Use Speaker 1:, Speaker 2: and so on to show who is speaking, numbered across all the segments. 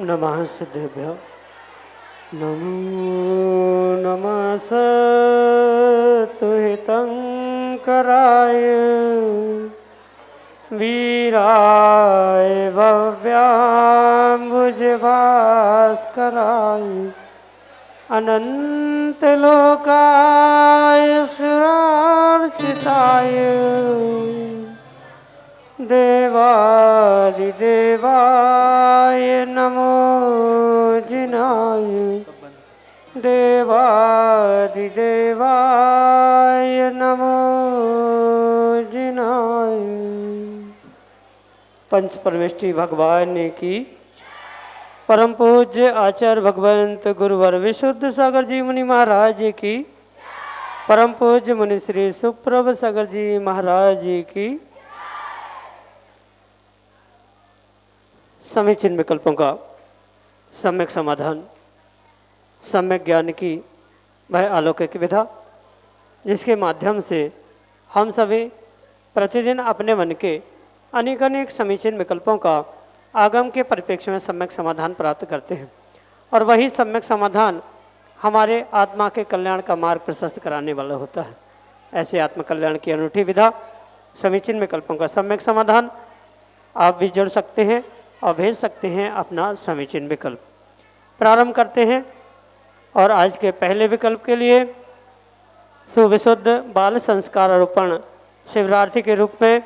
Speaker 1: नमः सिद्धेभ्यो। नमो नमः सत्तुहितंकराय वीराय भव्याम्बुजभास्कराय अनंतलोकाय सुरार्चिताय देवादिदेवाय नमो जिनाय देवादिदेवाय नमो जिनाय। पंच परमेष्टि भगवान की परम पूज्य आचार्य भगवंत गुरुवर विशुद्ध सागर जी मुनि महाराज की परम पूज्य मुनि श्री सुप्रभ सागर जी महाराज की समीचीन विकल्पों का सम्यक समाधान, सम्यक ज्ञान की वह अलौकिक विधा जिसके माध्यम से हम सभी प्रतिदिन अपने मन के अनेक अनेक समीचीन विकल्पों का आगम के परिप्रेक्ष्य में सम्यक समाधान प्राप्त करते हैं और वही सम्यक समाधान हमारे आत्मा के कल्याण का मार्ग प्रशस्त कराने वाला होता है। ऐसे आत्मकल्याण की अनूठी विधा समीचीन विकल्पों का सम्यक समाधान आप भी जोड़ सकते हैं और भेज सकते हैं अपना समीचीन विकल्प। प्रारंभ करते हैं और आज के पहले विकल्प के लिए सुविशुद्ध बाल संस्कार आरोपण शिवरार्थी के रूप में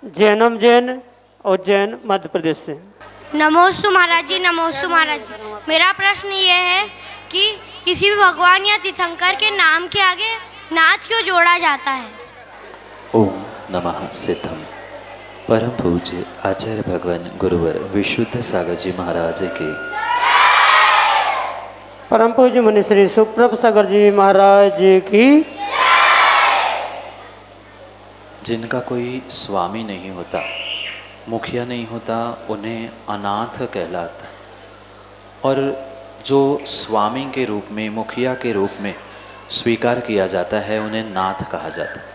Speaker 1: जैनम जैन उज्जैन मध्य प्रदेश से।
Speaker 2: नमोस्तु महाराज जी, नमोस्तु महाराज जी। मेरा प्रश्न ये है कि किसी भी भगवान या तीर्थंकर के नाम के आगे नाथ क्यों जोड़ा जाता है?
Speaker 3: ओम नमः सिद्धम। परम पूज्य आचार्य भगवान गुरुवर विशुद्ध सागर जी महाराज के
Speaker 1: परम पूज्य मुनि श्री सुप्रभ सागर जी महाराज की।
Speaker 3: जिनका कोई स्वामी नहीं होता, मुखिया नहीं होता, उन्हें अनाथ कहलाता। और जो स्वामी के रूप में, मुखिया के रूप में स्वीकार किया जाता है, उन्हें नाथ कहा जाता है।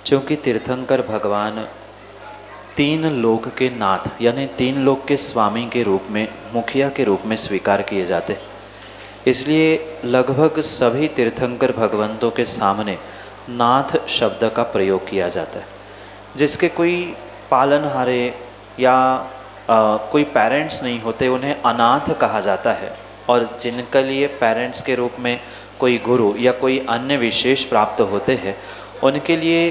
Speaker 3: क्योंकि तीर्थंकर भगवान तीन लोक के नाथ यानी तीन लोक के स्वामी के रूप में, मुखिया के रूप में स्वीकार किए जाते हैं। इसलिए लगभग सभी तीर्थंकर भगवंतों के सामने नाथ शब्द का प्रयोग किया जाता है। जिसके कोई पालनहारे या कोई पेरेंट्स नहीं होते, उन्हें अनाथ कहा जाता है। और जिनके लिए पेरेंट्स के रूप में कोई गुरु या कोई अन्य विशेष प्राप्त होते हैं, उनके लिए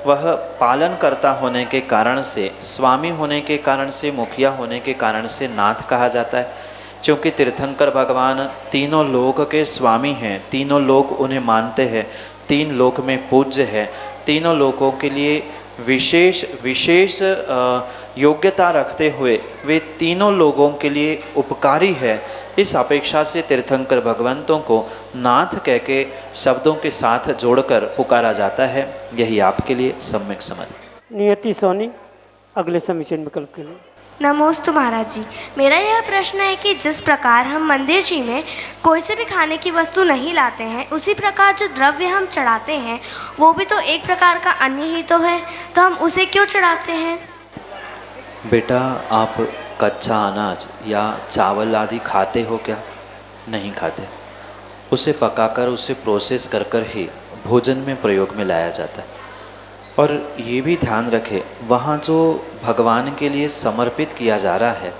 Speaker 3: वह पालनकर्ता होने के कारण से, स्वामी होने के कारण से, मुखिया होने के कारण से नाथ कहा जाता है। क्योंकि तीर्थंकर भगवान तीनों लोक के स्वामी हैं, तीनों लोक उन्हें मानते हैं, तीन लोक में पूज्य है, तीनों लोकों के लिए विशेष योग्यता रखते हुए वे तीनों लोगों के लिए उपकारी है। इस अपेक्षा से तीर्थंकर भगवंतों को नाथ कह के शब्दों के साथ जोड़कर पुकारा जाता है। यही आपके लिए सम्यक समझ।
Speaker 1: नियति सोनी अगले समीचीन विकल्प के लिए।
Speaker 2: नमोस्तु महाराज जी। मेरा यह प्रश्न है कि जिस प्रकार हम मंदिर जी में कोई से भी खाने की वस्तु नहीं लाते हैं, उसी प्रकार जो द्रव्य हम चढ़ाते हैं वो भी तो एक प्रकार का अन्न ही तो है, तो हम उसे क्यों चढ़ाते हैं?
Speaker 3: बेटा, आप कच्चा अनाज या चावल आदि खाते हो क्या? नहीं खाते। उसे पकाकर, उसे प्रोसेस कर कर ही भोजन में प्रयोग में लाया जाता है। और ये भी ध्यान रखें, वहाँ जो भगवान के लिए समर्पित किया जा रहा है,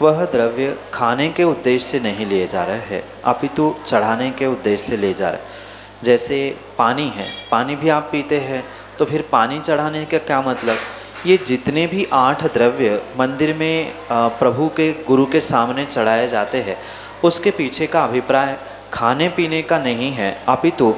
Speaker 3: वह द्रव्य खाने के उद्देश्य से नहीं लिए जा रहा है, अपितु चढ़ाने के उद्देश्य से ले जा रहा है। जैसे पानी है, पानी भी आप पीते हैं, तो फिर पानी चढ़ाने का क्या मतलब? ये जितने भी 8 द्रव्य मंदिर में प्रभु के, गुरु के सामने चढ़ाए जाते हैं, उसके पीछे का अभिप्राय खाने पीने का नहीं है, अपितु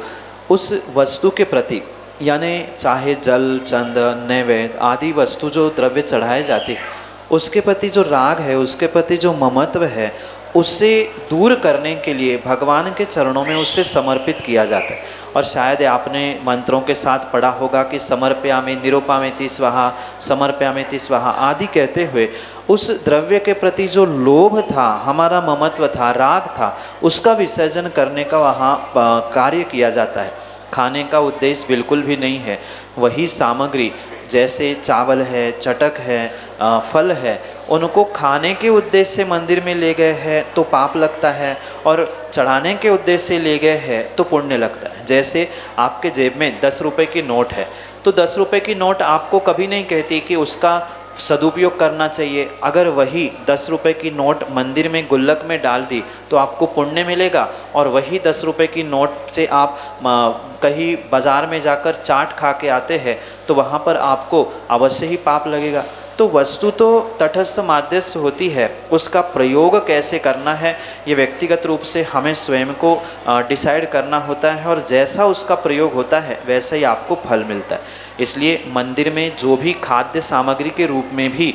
Speaker 3: उस वस्तु के प्रति, यानी चाहे जल, चंदन, नैवेद्य आदि वस्तु जो द्रव्य चढ़ाए जाते हैं, उसके प्रति जो राग है, उसके प्रति जो ममत्व है, उससे दूर करने के लिए भगवान के चरणों में उसे समर्पित किया जाता है। और शायद आपने मंत्रों के साथ पढ़ा होगा कि समर्पयामि निरूपयामि स्वाहा, समर्पयामि स्वाहा आदि कहते हुए उस द्रव्य के प्रति जो लोभ था, हमारा ममत्व था, राग था, उसका विसर्जन करने का वहाँ कार्य किया जाता है। खाने का उद्देश्य बिल्कुल भी नहीं है। वही सामग्री जैसे चावल है, चटक है, फल है, उनको खाने के उद्देश्य से मंदिर में ले गए हैं तो पाप लगता है, और चढ़ाने के उद्देश्य से ले गए हैं तो पुण्य लगता है। जैसे आपके जेब में 10 रुपए की नोट है, तो 10 रुपए की नोट आपको कभी नहीं कहती कि उसका सदुपयोग करना चाहिए। अगर वही 10 रुपए की नोट मंदिर में गुल्लक में डाल दी तो आपको पुण्य मिलेगा, और वही 10 रुपए की नोट से आप कहीं बाज़ार में जाकर चाट खा के आते हैं तो वहाँ पर आपको अवश्य ही पाप लगेगा। तो वस्तु तो तटस्थ माध्यस्थ होती है, उसका प्रयोग कैसे करना है ये व्यक्तिगत रूप से हमें स्वयं को डिसाइड करना होता है, और जैसा उसका प्रयोग होता है वैसा ही आपको फल मिलता है। इसलिए मंदिर में जो भी खाद्य सामग्री के रूप में भी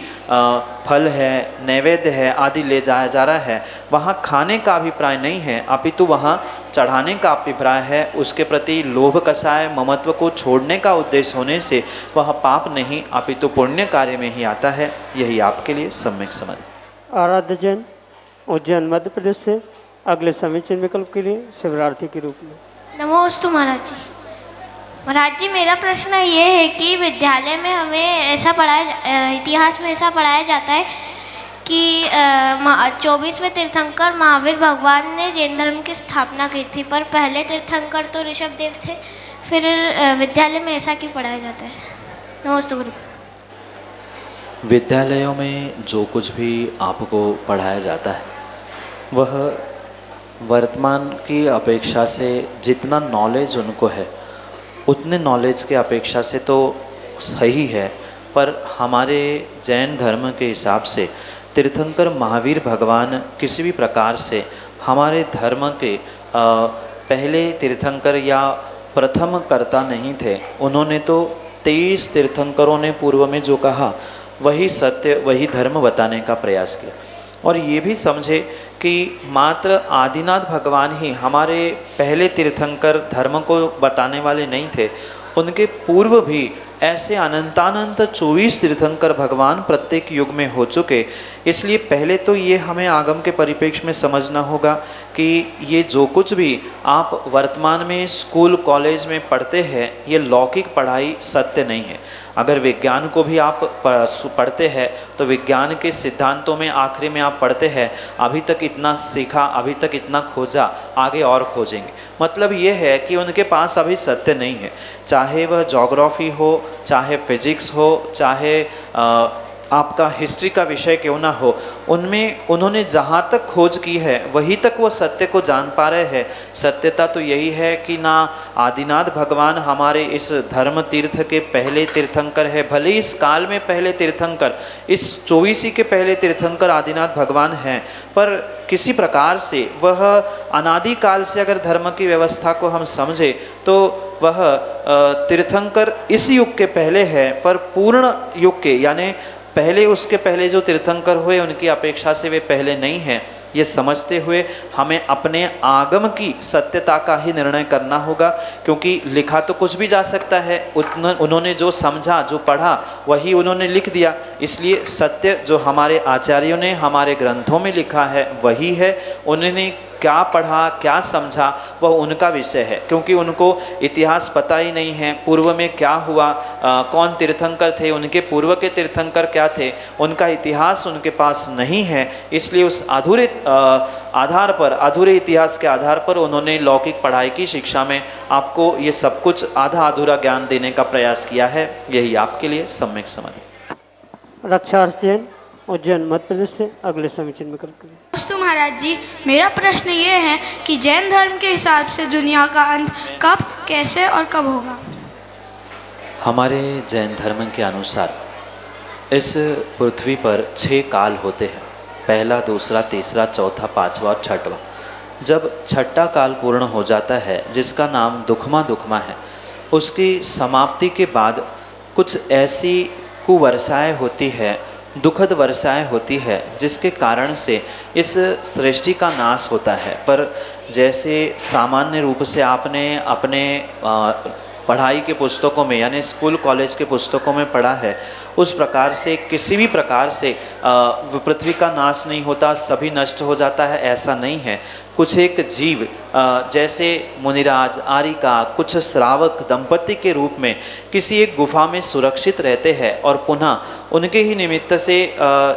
Speaker 3: फल है, नैवेद्य है आदि ले जाया जा रहा है, वहाँ खाने का अभिप्राय नहीं है, अपितु वहाँ चढ़ाने का अभिप्राय है। उसके प्रति लोभ कषाय ममत्व को छोड़ने का उद्देश्य होने से वह पाप नहीं अपितु पुण्य कार्य में ही आता है। यही आपके लिए सम्यक समझ।
Speaker 1: आराध्य जैन उज्जैन मध्य प्रदेश से अगले समीचीन विकल्प के लिए शिवरार्थी के रूप में।
Speaker 4: नमोस्तु महाराज जी। महाराज जी, मेरा प्रश्न ये है कि विद्यालय में हमें ऐसा इतिहास में ऐसा पढ़ाया जाता है कि 24वें तीर्थंकर महावीर भगवान ने जैन धर्म की स्थापना की थी, पर पहले तीर्थंकर तो ऋषभदेव थे। फिर विद्यालय में ऐसा क्यों पढ़ाया जाता है? नमस्ते गुरु जी।
Speaker 3: विद्यालयों में जो कुछ भी आपको पढ़ाया जाता है वह वर्तमान की अपेक्षा से जितना नॉलेज उनको है उतने नॉलेज के अपेक्षा से तो सही है, पर हमारे जैन धर्म के हिसाब से तीर्थंकर महावीर भगवान किसी भी प्रकार से हमारे धर्म के पहले तीर्थंकर या प्रथम कर्ता नहीं थे। उन्होंने तो 23 तीर्थंकरों ने पूर्व में जो कहा वही सत्य वही धर्म बताने का प्रयास किया, और ये भी समझे कि मात्र आदिनाथ भगवान ही हमारे पहले तीर्थंकर धर्म को बताने वाले नहीं थे। उनके पूर्व भी ऐसे अनंतानंत 24 तीर्थंकर भगवान प्रत्येक युग में हो चुके। इसलिए पहले तो ये हमें आगम के परिप्रेक्ष्य में समझना होगा कि ये जो कुछ भी आप वर्तमान में स्कूल कॉलेज में पढ़ते हैं ये लौकिक पढ़ाई सत्य नहीं है। अगर विज्ञान को भी आप पढ़ते हैं तो विज्ञान के सिद्धांतों में आखिरी में आप पढ़ते हैं अभी तक इतना सीखा, अभी तक इतना खोजा, आगे और खोजेंगे। मतलब ये है कि उनके पास अभी सत्य नहीं है, चाहे वह ज्योग्राफी हो, चाहे फिजिक्स हो, चाहे आपका हिस्ट्री का विषय क्यों ना हो, उनमें उन्होंने जहाँ तक खोज की है वहीं तक वो सत्य को जान पा रहे हैं। सत्यता तो यही है कि ना आदिनाथ भगवान हमारे इस धर्म तीर्थ के पहले तीर्थंकर है, भले इस काल में पहले तीर्थंकर, इस 24 के पहले तीर्थंकर आदिनाथ भगवान हैं, पर किसी प्रकार से वह अनादि काल से अगर धर्म की व्यवस्था को हम समझे तो वह तीर्थंकर इस युग के पहले है, पर पूर्ण युग के यानी पहले उसके पहले जो तीर्थंकर हुए उनकी अपेक्षा से वे पहले नहीं हैं। ये समझते हुए हमें अपने आगम की सत्यता का ही निर्णय करना होगा, क्योंकि लिखा तो कुछ भी जा सकता है, उन्होंने जो समझा जो पढ़ा वही उन्होंने लिख दिया। इसलिए सत्य जो हमारे आचार्यों ने हमारे ग्रंथों में लिखा है वही है। उन्होंने क्या पढ़ा क्या समझा वह उनका विषय है, क्योंकि उनको इतिहास पता ही नहीं है, पूर्व में क्या हुआ, कौन तीर्थंकर थे, उनके पूर्व के तीर्थंकर क्या थे, उनका इतिहास उनके पास नहीं है। इसलिए उस अधूरे आधार पर, अधूरे इतिहास के आधार पर उन्होंने लौकिक पढ़ाई की शिक्षा में आपको ये सब कुछ आधा अधूरा ज्ञान देने का प्रयास किया है। यही आपके लिए सम्यक समझ।
Speaker 1: रक्षार्थ जैन उज्जैन मध्य प्रदेश से अगले समीचीन विकल्प के लिए।
Speaker 5: दोस्तों महाराज जी, मेरा प्रश्न ये है कि जैन धर्म के हिसाब से दुनिया का अंत कब, कैसे और कब होगा?
Speaker 3: हमारे जैन धर्म के अनुसार इस पृथ्वी पर 6 काल होते हैं, पहला, दूसरा, तीसरा, चौथा, पांचवा और छठवां। जब छठा काल पूर्ण हो जाता है जिसका नाम दुखमा है, उसकी समाप्ति के बाद कुछ ऐसी कुवर्षाएँ होती है, दुखद वर्षाएँ होती है जिसके कारण से इस सृष्टि का नाश होता है। पर जैसे सामान्य रूप से आपने अपने पढ़ाई के पुस्तकों में यानी स्कूल कॉलेज के पुस्तकों में पढ़ा है उस प्रकार से किसी भी प्रकार से पृथ्वी का नाश नहीं होता, सभी नष्ट हो जाता है, ऐसा नहीं है। कुछ एक जीव जैसे मुनिराज, आरिका, कुछ श्रावक दंपति के रूप में किसी एक गुफा में सुरक्षित रहते हैं और पुनः उनके ही निमित्त से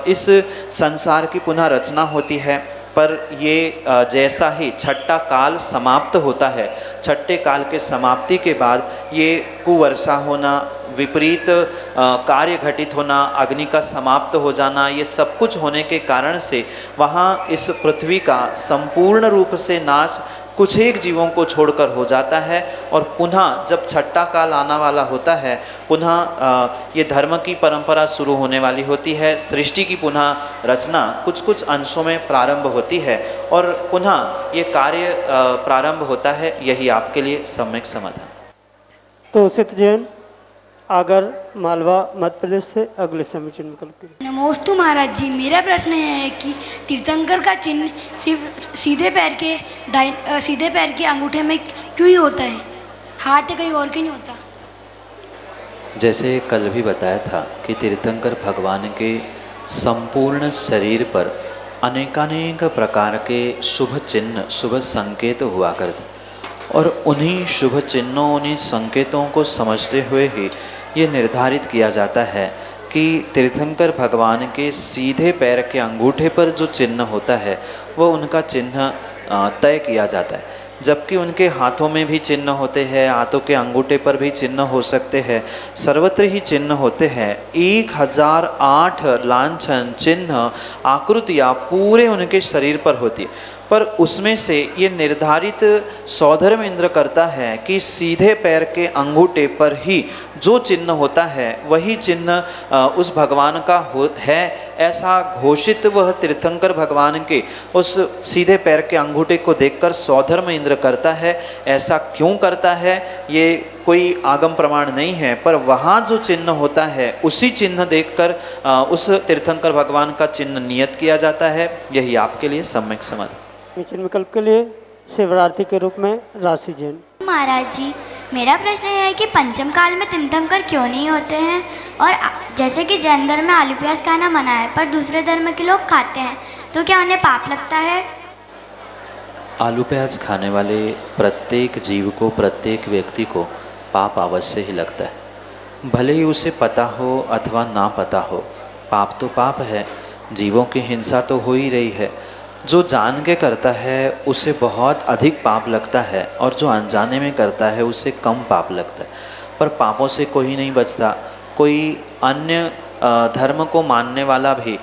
Speaker 3: इस संसार की पुनः रचना होती है। पर ये जैसा ही छठा काल समाप्त होता है, छठे काल के समाप्ति के बाद ये कुवर्षा होना, विपरीत कार्य घटित होना, अग्नि का समाप्त हो जाना, ये सब कुछ होने के कारण से वहाँ इस पृथ्वी का संपूर्ण रूप से नाश कुछ एक जीवों को छोड़कर हो जाता है और पुनः जब छठा काल आना वाला होता है, पुनः ये धर्म की परंपरा शुरू होने वाली होती है, सृष्टि की पुनः रचना कुछ कुछ अंशों में प्रारंभ होती है और पुनः ये कार्य प्रारंभ होता है। यही आपके लिए सम्यक समाधान।
Speaker 1: तो सिद्ध जैन आगर मालवा मध्य प्रदेश से अगले समीचीन विकल्प के लिए।
Speaker 6: नमोस्तु महाराज जी, मेरा प्रश्न यह है कि तीर्थंकर का चिन्ह सिर्फ सीधे पैर के अंगूठे में क्यों ही होता है, हाथ कहीं और क्यों नहीं होता?
Speaker 3: जैसे कल भी बताया था कि तीर्थंकर भगवान के संपूर्ण शरीर पर अनेकानेक प्रकार के शुभ चिन्ह, शुभ संकेत हुआ करते और उन्हीं शुभ चिन्हों, उन्हीं संकेतों को समझते हुए ही ये निर्धारित किया जाता है कि तीर्थंकर भगवान के सीधे पैर के अंगूठे पर जो चिन्ह होता है वो उनका चिन्ह तय किया जाता है। जबकि उनके हाथों में भी चिन्ह होते हैं, हाथों के अंगूठे पर भी चिन्ह हो सकते हैं, सर्वत्र ही चिन्ह होते हैं। 1008 लांछन, चिन्ह, आकृतियाँ पूरे उनके शरीर पर होती है। पर उसमें से ये निर्धारित सौधर्म इंद्र करता है कि सीधे पैर के अंगूठे पर ही जो चिन्ह होता है वही चिन्ह उस भगवान का है, ऐसा घोषित वह तीर्थंकर भगवान के उस सीधे पैर के अंगूठे को देखकर सौधर्म इंद्र करता है। ऐसा क्यों करता है ये कोई आगम प्रमाण नहीं है, पर वहाँ जो चिन्ह होता है उसी चिन्ह देखकर उस तीर्थंकर भगवान का चिन्ह नियत किया जाता है। यही आपके लिए सम्यक समाधान।
Speaker 1: समीचीन विकल्प के लिए शिवरात्रि के रूप में राशि जैन।
Speaker 7: महाराज जी, मेरा प्रश्न यह है कि पंचम काल में तीर्थंकर क्यों नहीं होते हैं? और जैसे कि जैन धर्म में आलू प्याज खाना मना है पर दूसरे धर्म के लोग खाते हैं, तो क्या उन्हें पाप लगता है?
Speaker 3: आलू प्याज खाने वाले प्रत्येक जीव को, प्रत्येक व्यक्ति को पाप अवश्य ही लगता है, भले ही उसे पता हो अथवा ना पता हो। पाप तो पाप है, जीवों की हिंसा तो हो ही रही है। जो जान के करता है उसे बहुत अधिक पाप लगता है और जो अनजाने में करता है उसे कम पाप लगता है। पर पापों से कोई नहीं बचता। कोई अन्य धर्म को मानने वाला भी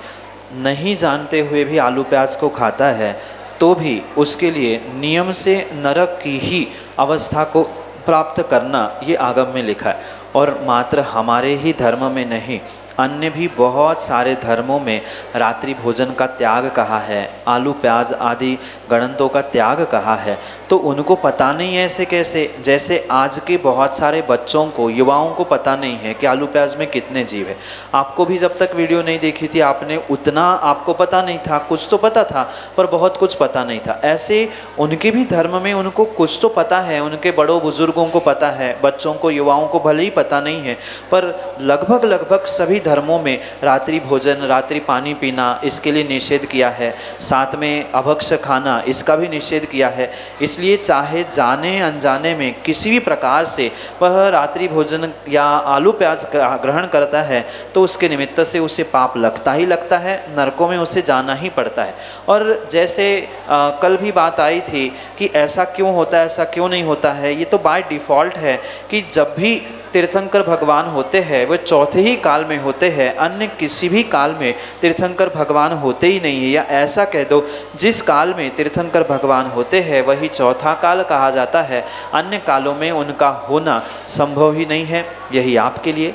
Speaker 3: नहीं जानते हुए भी आलू प्याज को खाता है तो भी उसके लिए नियम से नरक की ही अवस्था को प्राप्त करना ये आगम में लिखा है। और मात्र हमारे ही धर्म में नहीं, अन्य भी बहुत सारे धर्मों में रात्रि भोजन का त्याग कहा है, आलू प्याज आदि गणंतों का त्याग कहा है। तो उनको पता नहीं है ऐसे कैसे, जैसे आज के बहुत सारे बच्चों को, युवाओं को पता नहीं है कि आलू प्याज में कितने जीव है। आपको भी जब तक वीडियो नहीं देखी थी आपने उतना आपको पता नहीं था, कुछ तो पता था पर बहुत कुछ पता नहीं था। ऐसे उनके भी धर्म में उनको कुछ तो पता है, उनके बड़ों बुजुर्गों को पता है, बच्चों को, युवाओं को भले ही पता नहीं है, पर लगभग सभी धर्मों में रात्रि भोजन, रात्रि पानी पीना इसके लिए निषेध किया है। साथ में अभक्ष खाना इसका भी निषेध किया है। इसलिए चाहे जाने अनजाने में किसी भी प्रकार से वह रात्रि भोजन या आलू प्याज ग्रहण करता है तो उसके निमित्त से उसे पाप लगता ही लगता है, नरकों में उसे जाना ही पड़ता है। और जैसे कल भी बात आई थी कि ऐसा क्यों होता है, ऐसा क्यों नहीं होता है, ये तो बाय डिफ़ॉल्ट है कि जब भी तीर्थंकर भगवान होते हैं वे चौथे ही काल में होते हैं, अन्य किसी भी काल में तीर्थंकर भगवान होते ही नहीं है। या ऐसा कह दो जिस काल में तीर्थंकर भगवान होते हैं वही चौथा काल कहा जाता है, अन्य कालों में उनका होना संभव ही नहीं है। यही आपके लिए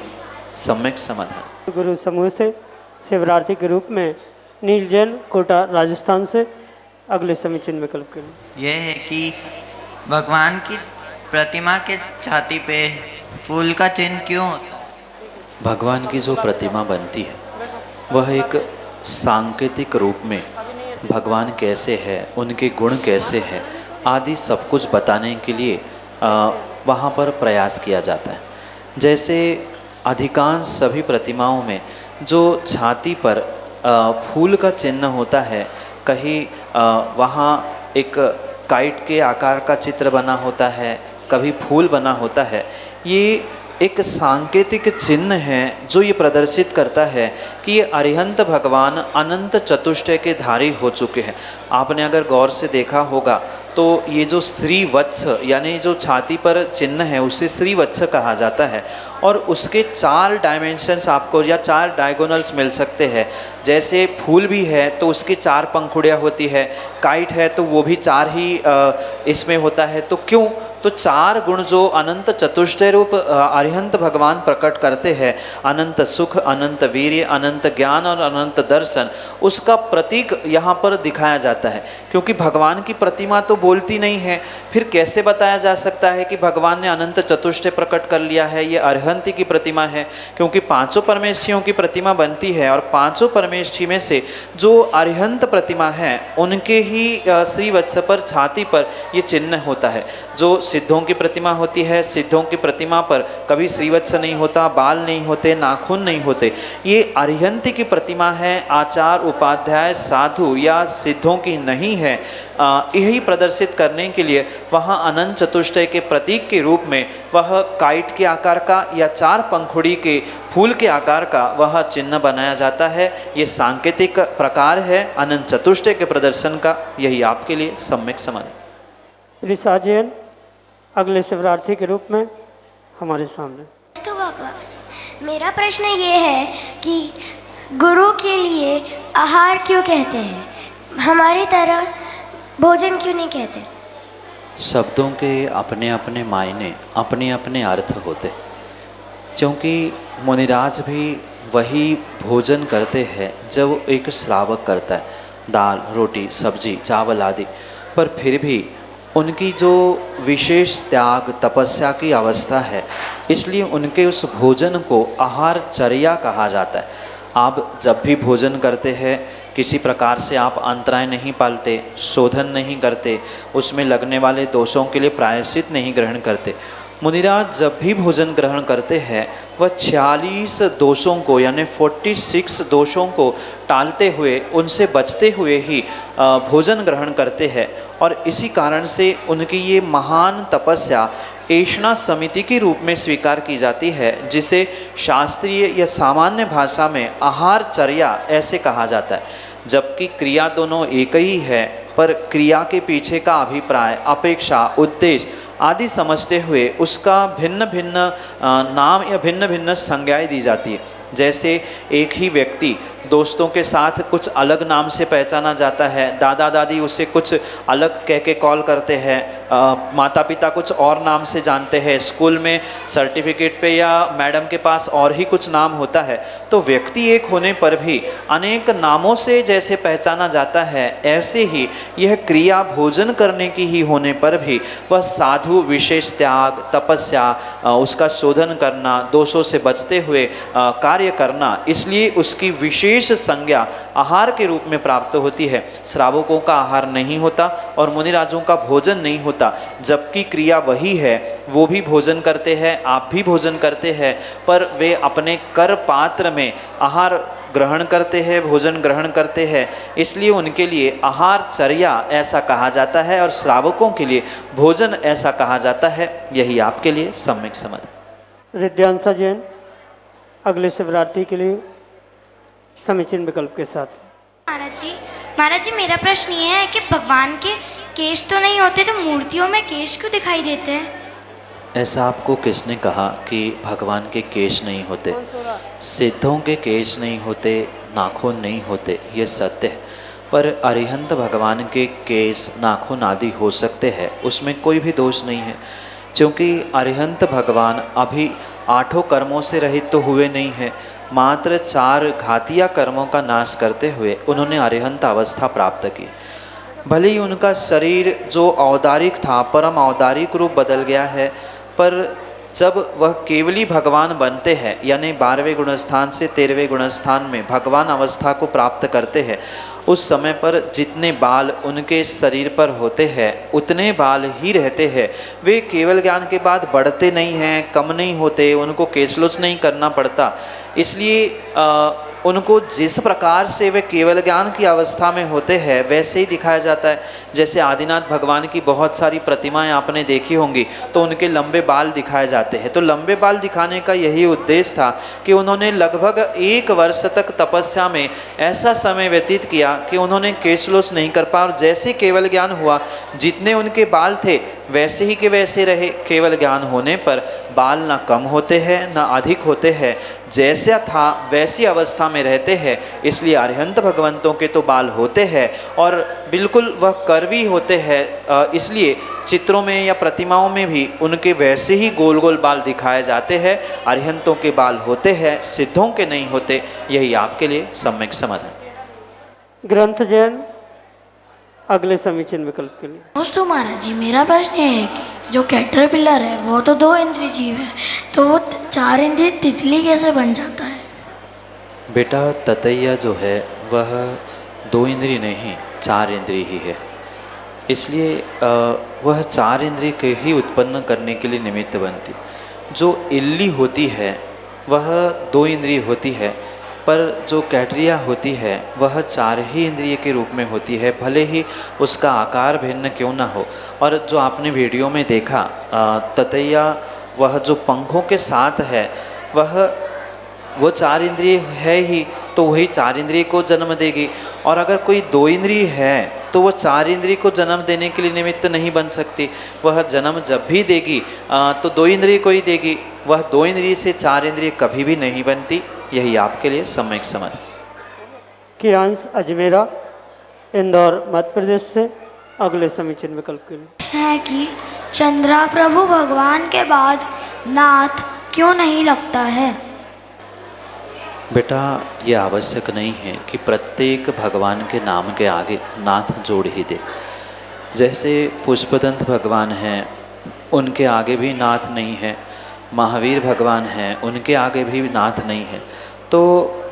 Speaker 3: सम्यक समाधान।
Speaker 1: गुरु समूह से शिवरात्रि के रूप में नील जैन, कोटा राजस्थान से अगले समीचीन विकल्प के लिए।
Speaker 8: यह है कि भगवान की प्रतिमा के छाती पे फूल का चिन्ह क्यों होता है?
Speaker 3: भगवान की जो प्रतिमा बनती है वह एक सांकेतिक रूप में भगवान कैसे है, उनके गुण कैसे हैं आदि सब कुछ बताने के लिए वहाँ पर प्रयास किया जाता है। जैसे अधिकांश सभी प्रतिमाओं में जो छाती पर फूल का चिन्ह होता है, कहीं वहाँ एक काइट के आकार का चित्र बना होता है, कभी फूल बना होता है। ये एक सांकेतिक चिन्ह है जो ये प्रदर्शित करता है कि ये अरिहंत भगवान अनंत चतुष्टय के धारी हो चुके हैं। आपने अगर गौर से देखा होगा तो ये जो श्रीवत्स यानी जो छाती पर चिन्ह है उसे श्रीवत्स कहा जाता है, और उसके 4 डायमेंशंस आपको या 4 डायगोनल्स मिल सकते हैं। जैसे फूल भी है तो उसकी 4 पंखुड़ियाँ होती है, काइट है तो वो भी 4 ही इसमें होता है। तो क्यों? तो 4 गुण जो अनंत चतुष्टय रूप अरिहंत भगवान प्रकट करते हैं, अनंत सुख, अनंत वीर्य, अनंत ज्ञान और अनंत दर्शन, उसका प्रतीक यहाँ पर दिखाया जाता है। क्योंकि भगवान की प्रतिमा तो बोलती नहीं है, फिर कैसे बताया जा सकता है कि भगवान ने अनंत चतुष्टय प्रकट कर लिया है, ये अरिहंत की प्रतिमा है? क्योंकि 5 परमेष्ठियों की प्रतिमा बनती है और 5 परमेष्ठी में से जो अरिहंत प्रतिमा है उनके ही श्रीवत्स पर छाती पर ये चिन्ह होता है। जो सिद्धों की प्रतिमा होती है, सिद्धों की प्रतिमा पर कभी श्रीवत्स नहीं होता, बाल नहीं होते, नाखून नहीं होते। ये अरिहंत की प्रतिमा है, आचार उपाध्याय साधु या सिद्धों की नहीं है। यही प्रदर्शित करने के लिए वहाँ अनंत चतुष्टय के प्रतीक के रूप में वह काइट के आकार का या 4 पंखुड़ी के फूल के आकार का वह चिन्ह बनाया जाता है। ये सांकेतिक प्रकार है अनंत चतुष्टय के प्रदर्शन का। यही आपके लिए सम्यक समझ।
Speaker 1: रिसाजयन अगले शिवरार्थी के रूप में हमारे सामने।
Speaker 7: तो भगवान, मेरा प्रश्न ये है कि गुरु के लिए आहार क्यों कहते हैं, हमारी तरह भोजन क्यों नहीं कहते?
Speaker 3: शब्दों के अपने अपने मायने, अपने अपने अर्थ होते। क्योंकि मुनिराज भी वही भोजन करते हैं जब एक श्रावक करता है, दाल, रोटी, सब्जी, चावल आदि। पर फिर भी उनकी जो विशेष त्याग तपस्या की अवस्था है, इसलिए उनके उस भोजन को आहारचर्या कहा जाता है। आप जब भी भोजन करते हैं किसी प्रकार से आप अंतराय नहीं पालते, शोधन नहीं करते, उसमें लगने वाले दोषों के लिए प्रायश्चित नहीं ग्रहण करते। मुनिराज जब भी भोजन ग्रहण करते हैं वह 46 दोषों को यानी 46 दोषों को टालते हुए, उनसे बचते हुए ही भोजन ग्रहण करते हैं। और इसी कारण से उनकी ये महान तपस्या ऐष्णा समिति के रूप में स्वीकार की जाती है, जिसे शास्त्रीय या सामान्य भाषा में आहारचर्या ऐसे कहा जाता है। जबकि क्रिया दोनों एक ही है, पर क्रिया के पीछे का अभिप्राय, अपेक्षा, उद्देश्य आदि समझते हुए उसका भिन्न भिन्न नाम या भिन्न भिन्न संज्ञाएं दी जाती है। जैसे एक ही व्यक्ति दोस्तों के साथ कुछ अलग नाम से पहचाना जाता है, दादा दादी उसे कुछ अलग कह के कॉल करते हैं, माता पिता कुछ और नाम से जानते हैं, स्कूल में सर्टिफिकेट पे या मैडम के पास और ही कुछ नाम होता है। तो व्यक्ति एक होने पर भी अनेक नामों से जैसे पहचाना जाता है, ऐसे ही यह क्रिया भोजन करने की ही होने पर भी वह साधु विशेष त्याग तपस्या, उसका शोधन करना, दोषों से बचते हुए कार्य करना, इसलिए उसकी विशेष संज्ञा आहार के रूप में प्राप्त होती है। श्रावकों का आहार नहीं होता और मुनिराजों का भोजन नहीं होता, जबकि क्रिया वही है। वो भी भोजन करते हैं, आप भी भोजन करते हैं, पर वे अपने कर पात्र में आहार ग्रहण करते हैं, भोजन ग्रहण करते हैं। इसलिए उनके लिए आहारचर्या ऐसा कहा जाता है और श्रावकों के लिए भोजन ऐसा कहा जाता है। यही आपके लिए सम्यक समझ।
Speaker 1: रिद्यांशा जैन अगले शिवरात्रि के लिए समीचीन विकल्प के साथ।
Speaker 2: महाराज जी मेरा प्रश्न ये है कि भगवान के केश तो नहीं होते, तो मूर्तियों में केश क्यों दिखाई देते हैं?
Speaker 3: ऐसा आपको किसने कहा कि भगवान के केश नहीं होते? सिद्धों के केश नहीं होते, नाखून नहीं होते, ये सत्य है। पर अरिहंत भगवान के केश, नाखून आदि हो सकते हैं, उसमें कोई भी दोष नहीं है। क्योंकि अरिहंत भगवान अभी 8 कर्मों से रहित तो हुए नहीं है, मात्र 4 घातिया कर्मों का नाश करते हुए उन्होंने अरिहंत अवस्था प्राप्त की। भले ही उनका शरीर जो औदारिक था, परम औदारिक रूप बदल गया है, पर जब वह केवली भगवान बनते हैं, यानी 12वें गुणस्थान से 13वें गुणस्थान में भगवान अवस्था को प्राप्त करते हैं, उस समय पर जितने बाल उनके शरीर पर होते हैं उतने बाल ही रहते हैं। वे केवल ज्ञान के बाद बढ़ते नहीं हैं, कम नहीं होते, उनको केशलोच नहीं करना पड़ता। इसलिए उनको जिस प्रकार से वे केवल ज्ञान की अवस्था में होते हैं वैसे ही दिखाया जाता है। जैसे आदिनाथ भगवान की बहुत सारी प्रतिमाएं आपने देखी होंगी, तो उनके लंबे बाल दिखाए जाते हैं। तो लंबे बाल दिखाने का यही उद्देश्य था कि उन्होंने लगभग 1 वर्ष तक तपस्या में ऐसा समय व्यतीत किया कि उन्होंने केशलोच नहीं कर पाया, और जैसे केवल ज्ञान हुआ जितने उनके बाल थे वैसे ही के वैसे रहे। केवल ज्ञान होने पर बाल ना कम होते हैं ना अधिक होते हैं, जैसा था वैसी अवस्था में रहते हैं। इसलिए अरिहंत भगवंतों के तो बाल होते हैं और बिल्कुल वह कर्वी होते हैं, इसलिए चित्रों में या प्रतिमाओं में भी उनके वैसे ही गोल गोल बाल दिखाए जाते हैं। अरिहंतों के बाल होते हैं, सिद्धों के नहीं होते। यही आपके लिए सम्यक समाधान।
Speaker 1: ग्रंथ जैन अगले समीचीन विकल्प के लिए।
Speaker 5: दोस्तों महाराज जी, मेरा प्रश्न ये है कि जो कैटरपिलर है वो तो 2 इंद्रिय जीव है, तो वो 4 इंद्रिय तितली कैसे बन जाता है?
Speaker 3: बेटा, ततैया जो है वह 2 इंद्रिय नहीं 4 इंद्रिय ही है। इसलिए वह 4 इंद्रिय के ही उत्पन्न करने के लिए निमित्त बनती। जो इल्ली होती है वह 2 इंद्रिय होती है, पर जो कैटरिया होती है वह 4 ही इंद्रिय के रूप में होती है, भले ही उसका आकार भिन्न क्यों ना हो। और जो आपने वीडियो में देखा ततैया, वह जो पंखों के साथ है वो 4 इंद्रिय है ही, तो वही 4 इंद्रिय को जन्म देगी। और अगर कोई 2 इंद्रिय है तो वह 4 इंद्रिय को जन्म देने के लिए निमित्त नहीं बन सकती। वह जन्म जब भी देगी तो 2 इंद्रिय को ही देगी। वह 2 इंद्रिय से 4 इंद्रिय कभी भी नहीं बनती। यही आपके लिए सम्यक समाधान।
Speaker 1: कियांश अजमेरा इंदौर मध्य प्रदेश से अगले समीचीन विकल्प के लिए
Speaker 6: है कि चंद्रा प्रभु भगवान के बाद नाथ क्यों नहीं लगता है?
Speaker 3: बेटा, ये आवश्यक नहीं है कि प्रत्येक भगवान के नाम के आगे नाथ जोड़ ही दे। जैसे पुष्पदंत भगवान हैं, उनके आगे भी नाथ नहीं है। महावीर भगवान हैं, उनके आगे भी नाथ नहीं है। तो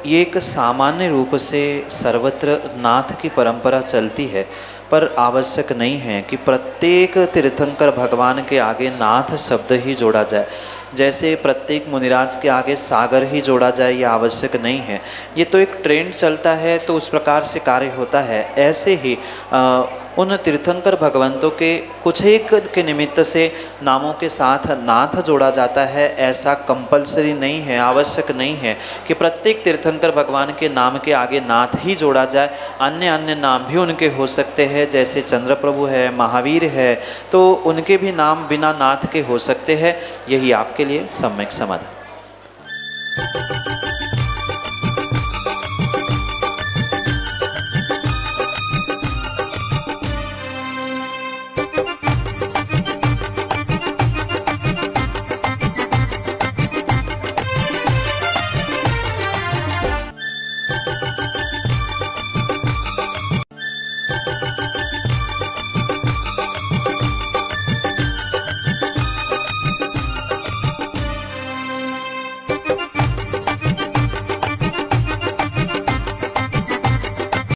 Speaker 3: ये एक सामान्य रूप से सर्वत्र नाथ की परंपरा चलती है, पर आवश्यक नहीं है कि प्रत्येक तीर्थंकर भगवान के आगे नाथ शब्द ही जोड़ा जाए। जैसे प्रत्येक मुनिराज के आगे सागर ही जोड़ा जाए, ये आवश्यक नहीं है। ये तो एक ट्रेंड चलता है तो उस प्रकार से कार्य होता है। ऐसे ही उन तीर्थंकर भगवंतों के कुछ एक के निमित्त से नामों के साथ नाथ जोड़ा जाता है। ऐसा कंपलसरी नहीं है, आवश्यक नहीं है कि प्रत्येक तीर्थंकर भगवान के नाम के आगे नाथ ही जोड़ा जाए। अन्य अन्य नाम भी उनके हो सकते हैं, जैसे चंद्र प्रभु है, महावीर है, तो उनके भी नाम बिना नाथ के हो सकते हैं। यही आपके लिए सम्यक समाधान।